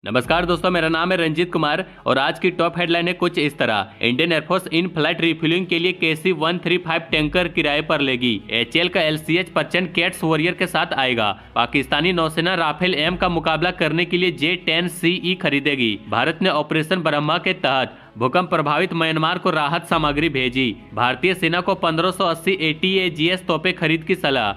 नमस्कार दोस्तों, मेरा नाम है रंजीत कुमार और आज की टॉप हेडलाइन है कुछ इस तरह। Indian air force in flight refuelling के लिए KC-135 टैंकर किराए पर लेगी। HAL का LCH परचेंट कैट्स वॉरियर के साथ आएगा। पाकिस्तानी नौसेना राफेल M का मुकाबला करने के लिए J-10CE खरीदेगी। भारत ने ऑपरेशन ब्रह्मा के तहत भूकंप प्रभावित म्यांमार को राहत सामग्री भेजी। भारतीय सेना को 1580 ATAGS तोपें खरीद की सलाह।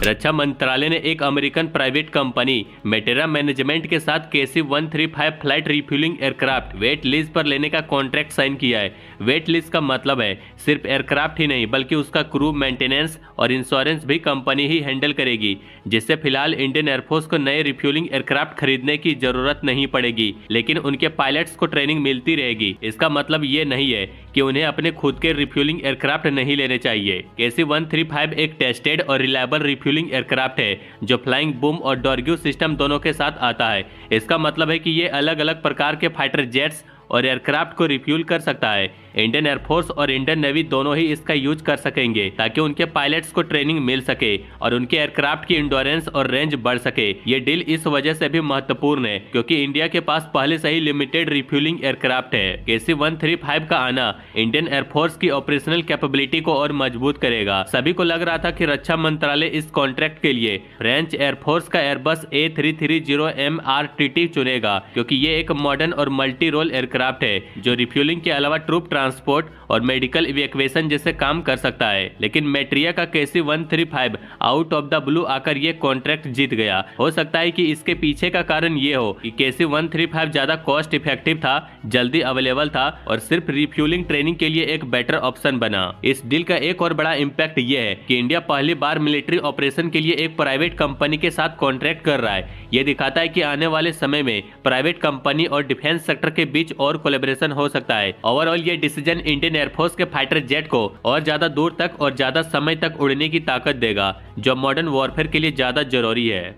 रक्षा मंत्रालय ने एक अमेरिकन प्राइवेट कंपनी मेटेरा मैनेजमेंट के साथ KC-135 flight refuelling aircraft wait lease पर लेने का कॉन्ट्रैक्ट साइन किया है। वेट लीज का मतलब है सिर्फ एयरक्राफ्ट ही नहीं बल्कि उसका क्रू, मेंटेनेंस और इंश्योरेंस भी कंपनी ही हैंडल करेगी, जिससे फिलहाल इंडियन एयरफोर्स को नए रिफ्यूलिंग एयरक्राफ्ट खरीदने की जरूरत नहीं पड़ेगी, लेकिन उनके पायलट्स को ट्रेनिंग मिलती रहेगी। इसका मतलब ये नहीं है कि उन्हें अपने खुद के रिफ्यूलिंग एयरक्राफ्ट नहीं लेने चाहिए। KC-135 एक टेस्टेड और रिलायबल रिफ्यूलिंग एयरक्राफ्ट है जो फ्लाइंग बूम और डॉर्ग्यू सिस्टम दोनों के साथ आता है। इसका मतलब है कि ये अलग अलग प्रकार के फाइटर जेट्स और एयरक्राफ्ट को रिफ्यूल कर सकता है। इंडियन एयरफोर्स और इंडियन नेवी दोनों ही इसका यूज कर सकेंगे ताकि उनके पायलट्स को ट्रेनिंग मिल सके और उनके एयरक्राफ्ट की इंडोरेंस और रेंज बढ़ सके। ये डील इस वजह से भी महत्वपूर्ण है क्योंकि इंडिया के पास पहले से ही लिमिटेड रिफ्यूलिंग एयरक्राफ्ट है। KC-135 का आना इंडियन एयरफोर्स की ऑपरेशनल कैपेबिलिटी को और मजबूत करेगा। सभी को लग रहा था कि रक्षा मंत्रालय इस कॉन्ट्रैक्ट के लिए फ्रेंच एयरफोर्स का एयरबस A330 MRTT चुनेगा क्योंकि ये एक मॉडर्न और मल्टी रोल एयरक्राफ्ट है जो रिफ्यूलिंग के अलावा ट्रूप ट्रांसपोर्ट और मेडिकल इवैक्यूएशन जैसे काम कर सकता है। लेकिन मेट्रिया का KC-135 out of the blue आकर ये कॉन्ट्रैक्ट जीत गया। हो सकता है कि इसके पीछे का कारण ये हो कि KC-135 ज्यादा कॉस्ट इफेक्टिव था, जल्दी अवेलेबल था और सिर्फ रिफ्यूलिंग ट्रेनिंग के लिए एक बेटर ऑप्शन बना। इस डील का एक और बड़ा इम्पैक्ट ये है कि इंडिया पहली बार मिलिट्री ऑपरेशन के लिए एक प्राइवेट कंपनी के साथ कॉन्ट्रैक्ट कर रहा है। ये दिखाता है कि आने वाले समय में प्राइवेट कंपनी और डिफेंस सेक्टर के बीच और कोलैबोरेशन हो सकता है। ओवरऑल ये डिसीजन इंडियन एयरफोर्स के फाइटर जेट को और ज्यादा दूर तक और ज्यादा समय तक उड़ने की ताकत देगा, जो मॉडर्न वॉरफेयर के लिए ज्यादा जरूरी है।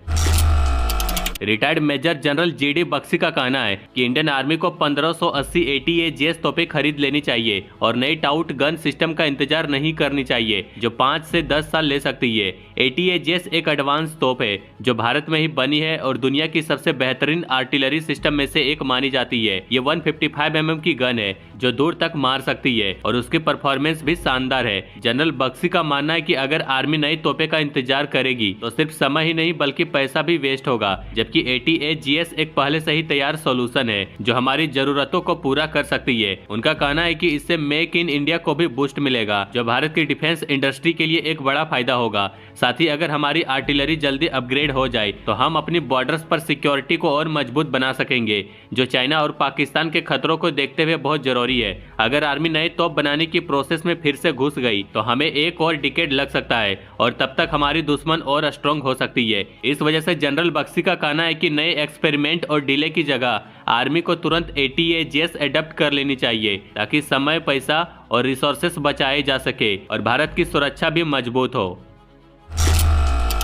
Retired major general GD Bakshi का कहना है कि इंडियन आर्मी को 1580 ATAGS तोपें खरीद लेनी चाहिए और नई टाउट गन सिस्टम का इंतजार नहीं करनी चाहिए जो 5 से 10 साल ले सकती है। ATAGS एक एडवांस तोप है जो भारत में ही बनी है और दुनिया की सबसे बेहतरीन आर्टिलरी सिस्टम में से एक मानी जाती है। ये 155 mm की गन है जो दूर तक मार सकती है और उसकी परफॉर्मेंस भी शानदार है। जनरल बख्शी का मानना है कि अगर आर्मी नई तोपें का इंतजार करेगी तो सिर्फ समय ही नहीं बल्कि पैसा भी वेस्ट होगा, जबकि ATAGS एक पहले से ही तैयार सॉल्यूशन है जो हमारी जरूरतों को पूरा कर सकती है। उनका कहना है कि इससे मेक इन इंडिया को भी बूस्ट मिलेगा जो भारत की डिफेंस इंडस्ट्री के लिए एक बड़ा फायदा होगा। साथ ही अगर हमारी आर्टिलरी जल्दी अपग्रेड हो जाए तो हम अपनी बॉर्डर्स पर सिक्योरिटी को और मजबूत बना सकेंगे, जो चाइना और पाकिस्तान के खतरों को देखते हुए बहुत जरूरी है। अगर आर्मी नए तोप बनाने की प्रोसेस में फिर से घुस गई तो हमें एक और डिकेड लग सकता है और तब तक हमारी दुश्मन और स्ट्रॉन्ग हो सकती है। इस वजह से जनरल बख्शी का कहना है कि नए एक्सपेरिमेंट और डिले की जगह आर्मी को तुरंत ATAGS एडप्ट कर लेनी चाहिए ताकि समय, पैसा और रिसोर्सेस बचाए जा सके और भारत की सुरक्षा भी मजबूत हो।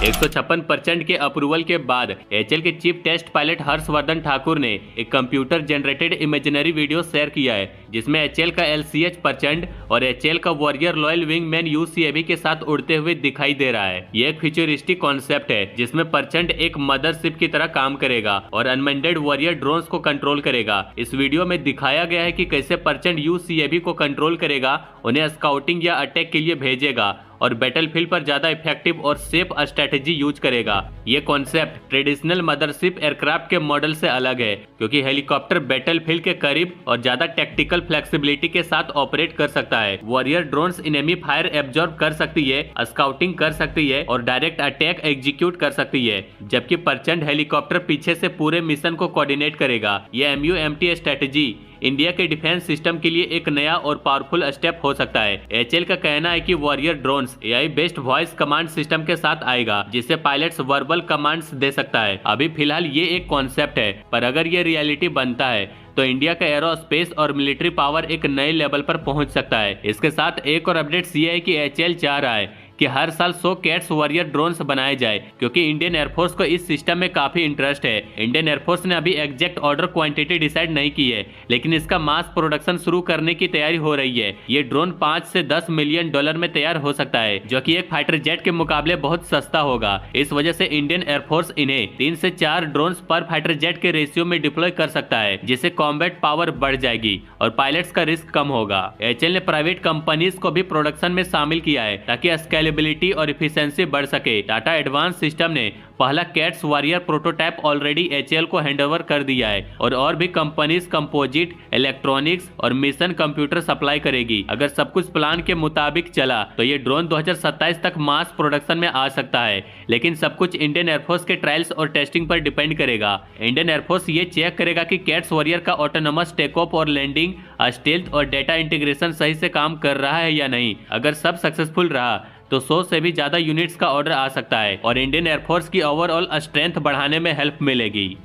156% के अप्रूवल के बाद HAL के chief test pilot Harshvardhan Thakur ने एक computer generated imaginary video share किया है जिसमें HAL का LCH परचेंट और HAL का वॉरियर लॉयल विंगमैन UCAV के साथ उड़ते हुए दिखाई दे रहा है। ये एक फ्यूचरिस्टिक कॉन्सेप्ट है जिसमें परचेंट एक मदरशिप की तरह काम करेगा और अनमेंडेड वॉरियर ड्रोन्स को कंट्रोल करेगा। इस वीडियो में दिखाया गया है कि कैसे परचेंट UCAV को कंट्रोल करेगा, उन्हें स्काउटिंग या अटैक के लिए भेजेगा और बैटलफील्ड पर ज्यादा इफेक्टिव और सेफ स्ट्रेटेजी यूज करेगा। ये कॉन्सेप्ट ट्रेडिशनल मदरशिप एयरक्राफ्ट के मॉडल से अलग है क्योंकि हेलीकॉप्टर बैटलफील्ड के करीब और ज्यादा टेक्टिकल फ्लेक्सिबिलिटी के साथ ऑपरेट कर सकता है। Warrior drones enemy fire absorb कर सकती है, स्काउटिंग कर सकती है और डायरेक्ट अटैक एग्जीक्यूट कर सकती है, जबकि परचेंट हेलीकॉप्टर पीछे से पूरे मिशन को कोऑर्डिनेट करेगा। ये MUMT स्ट्रेटेजी इंडिया के डिफेंस सिस्टम के लिए एक नया और पावरफुल स्टेप हो सकता है। HAL का कहना है कि warrior drones AI based voice command system के साथ आएगा जिससे पायलट्स वर्बल कमांड्स दे सकता है। अभी फिलहाल ये एक कॉन्सेप्ट है, पर अगर ये रियलिटी बनता है तो इंडिया का एरोस्पेस और मिलिट्री पावर एक नए लेवल पर पहुंच सकता है। इसके साथ एक और अपडेट्स ये है कि HAL चाह रहा है कि हर साल 100 कैट्स वॉरियर ड्रोन्स बनाए जाए, क्योंकि इंडियन एयरफोर्स को इस सिस्टम में काफी इंटरेस्ट है। इंडियन एयरफोर्स ने अभी एग्जैक्ट ऑर्डर क्वांटिटी डिसाइड नहीं की है, लेकिन इसका मास प्रोडक्शन शुरू करने की तैयारी हो रही है। ये ड्रोन 5 से 10 मिलियन डॉलर में तैयार हो सकता है, जो कि एक फाइटर जेट के मुकाबले बहुत सस्ता होगा। इस वजह से इंडियन एयरफोर्स इन्हें 3 से 4 ड्रोन पर फाइटर जेट के रेशियो में डिप्लॉय कर सकता है, जिससे कॉम्बैट पावर बढ़ जाएगी और पायलट्स का रिस्क कम होगा। एचएएल ने प्राइवेट कंपनीज को भी प्रोडक्शन में शामिल किया है ताकि स्केलेबिलिटी और इफिशिएंसी बढ़ सके। टाटा एडवांस सिस्टम ने पहला cats warrior prototype already HAL को हैंडओवर कर दिया है और भी कंपनीज कंपोजिट, इलेक्ट्रॉनिक्स और मिशन कंप्यूटर सप्लाई करेगी। अगर सब कुछ प्लान के मुताबिक चला तो ये ड्रोन 2027 तक मास प्रोडक्शन में आ सकता है, लेकिन सब कुछ इंडियन एयरफोर्स के ट्रायल्स और टेस्टिंग पर डिपेंड करेगा। इंडियन एयरफोर्स ये चेक करेगा कि कैट्स वॉरियर का ऑटोनोमस टेक ऑफ और लैंडिंग, स्टेल्थ और डेटा इंटीग्रेशन सही से काम कर रहा है या नहीं। अगर सब सक्सेसफुल रहा तो 100 से भी ज्यादा यूनिट्स का ऑर्डर आ सकता है और इंडियन एयरफोर्स की ओवरऑल स्ट्रेंथ बढ़ाने में हेल्प मिलेगी।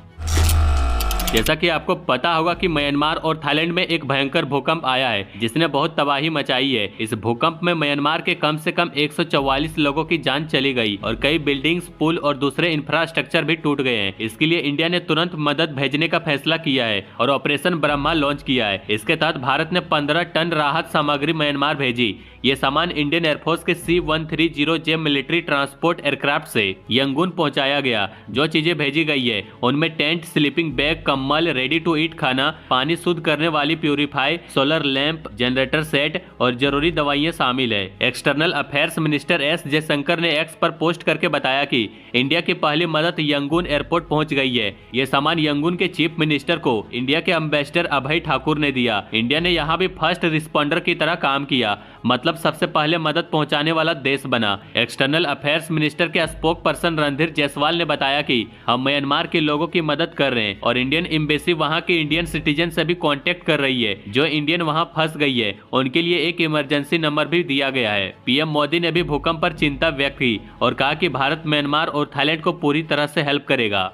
जैसा कि आपको पता होगा कि म्यांमार और थाईलैंड में एक भयंकर भूकंप आया है, जिसने बहुत तबाही मचाई है। इस भूकंप में म्यांमार के कम से कम 144 लोगों की जान चली गई और कई बिल्डिंग्स, पुल और दूसरे इंफ्रास्ट्रक्चर भी टूट गए हैं। इसके लिए इंडिया ने तुरंत मदद भेजने का फैसला किया है और ऑपरेशन ब्रह्मा लॉन्च किया है। इसके तहत भारत ने 15 टन राहत सामग्री म्यांमार भेजी। ये सामान इंडियन एयरफोर्स के C-130J मिलिट्री ट्रांसपोर्ट एयरक्राफ्ट से यंगून पहुंचाया गया। जो चीजें भेजी गई है उनमें टेंट, स्लीपिंग बैग, कम्बल, रेडी टू ईट खाना, पानी शुद्ध करने वाली purify, solar lamp, generator set और जरूरी दवाइयां शामिल है। External affairs minister S Jaishankar ने एक्स पर पोस्ट करके बताया कि इंडिया की पहली मदद यंगून एयरपोर्ट पहुंच गई है। ये सामान यंगून के चीफ मिनिस्टर को इंडिया के एम्बेसडर अभय ठाकुर ने दिया। इंडिया ने यहाँ भी फर्स्ट रिस्पॉन्डर की तरह काम किया, मतलब सबसे पहले मदद पहुंचाने वाला देश बना। एक्सटर्नल अफेयर्स मिनिस्टर के स्पोक पर्सन रणधीर जायसवाल ने बताया कि हम म्यांमार के लोगों की मदद कर रहे हैं और इंडियन एम्बेसी वहां के इंडियन सिटीजन से भी कांटेक्ट कर रही है जो इंडियन वहां फंस गई है। उनके लिए एक इमरजेंसी नंबर भी दिया गया है। पीएम मोदी ने भी भूकंप पर चिंता व्यक्त की और कहा कि भारत म्यांमार और थाईलैंड को पूरी तरह से हेल्प करेगा।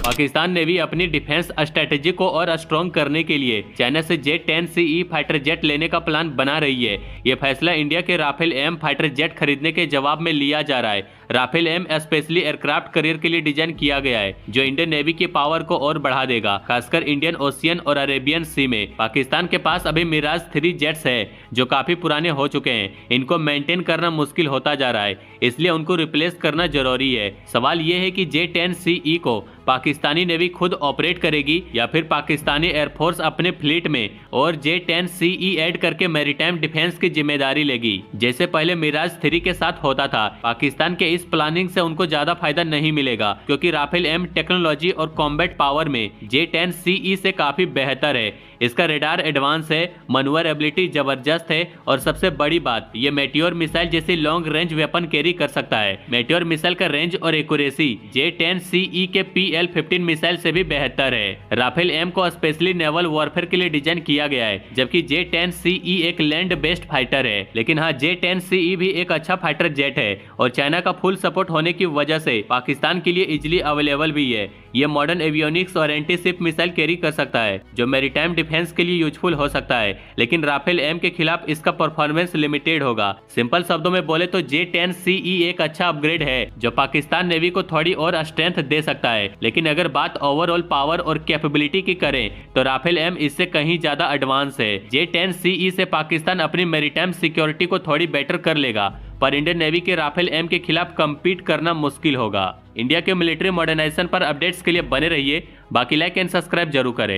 पाकिस्तान नेवी अपनी डिफेंस स्ट्रेटेजी को और स्ट्रॉन्ग करने के लिए चाइना से J-10CE फाइटर जेट लेने का प्लान बना रही है। यह फैसला इंडिया के राफेल एम फाइटर जेट खरीदने के जवाब में लिया जा रहा है। Rafale M specially aircraft carrier के लिए डिजाइन किया गया है, जो इंडियन नेवी की पावर को और बढ़ा देगा, खासकर इंडियन ओशियन और अरेबियन सी में। पाकिस्तान के पास अभी मिराज 3 जेट्स है जो काफी पुराने हो चुके हैं। इनको मेंटेन करना मुश्किल होता जा रहा है, इसलिए उनको रिप्लेस करना जरूरी है। सवाल ये है कि J-10CE को पाकिस्तानी नेवी खुद ऑपरेट करेगी या फिर पाकिस्तानी एयरफोर्स अपने फ्लीट में और J-10CE ऐड करके मैरीटाइम डिफेंस की जिम्मेदारी लेगी, जैसे पहले मिराज 3 के साथ होता था। पाकिस्तान के इस प्लानिंग से उनको ज्यादा फायदा नहीं मिलेगा, क्योंकि राफेल एम टेक्नोलॉजी और कॉम्बैट पावर में J-10CE से काफी बेहतर है। इसका रेडार एडवांस है, मनूवरेबिलिटी जबरदस्त है और सबसे बड़ी बात, ये मेटियोर मिसाइल जैसी लॉन्ग रेंज वेपन कैरी कर सकता है। मेटियोर मिसाइल का रेंज और एक्यूरेसी J-10CE के PL-15 मिसाइल से भी बेहतर है। राफेल एम को स्पेशली नेवल वॉरफेयर के लिए डिजाइन किया गया है, जबकि J-10CE एक लैंड बेस्ड फाइटर है। लेकिन हाँ, J-10CE भी एक अच्छा फाइटर जेट है और चाइना का फुल सपोर्ट होने की वजह से पाकिस्तान के लिए इजिली अवेलेबल भी है। ये मॉडर्न एवियोनिक्स और एंटी शिप मिसाइल कैरी कर सकता है, जो मैरीटाइम डिफेंस के लिए यूजफुल हो सकता है, लेकिन राफेल एम के खिलाफ इसका परफॉर्मेंस लिमिटेड होगा। सिंपल शब्दों में बोले तो J-10CE एक अच्छा अपग्रेड है जो पाकिस्तान नेवी को थोड़ी और स्ट्रेंथ दे सकता है। लेकिन अगर बात ओवरऑल पावर और कैपेबिलिटी की करें तो राफेल एम इससे कहीं ज्यादा एडवांस है। J-10CE से पाकिस्तान अपनी मैरीटाइम सिक्योरिटी को थोड़ी बेटर कर लेगा, पर इंडियन नेवी के राफेल एम के खिलाफ कम्पीट करना मुश्किल होगा। इंडिया के मिलिट्री मॉडर्नाइजेशन पर अपडेट्स के लिए बने रहिए। बाकी लाइक एंड सब्सक्राइब जरूर करें।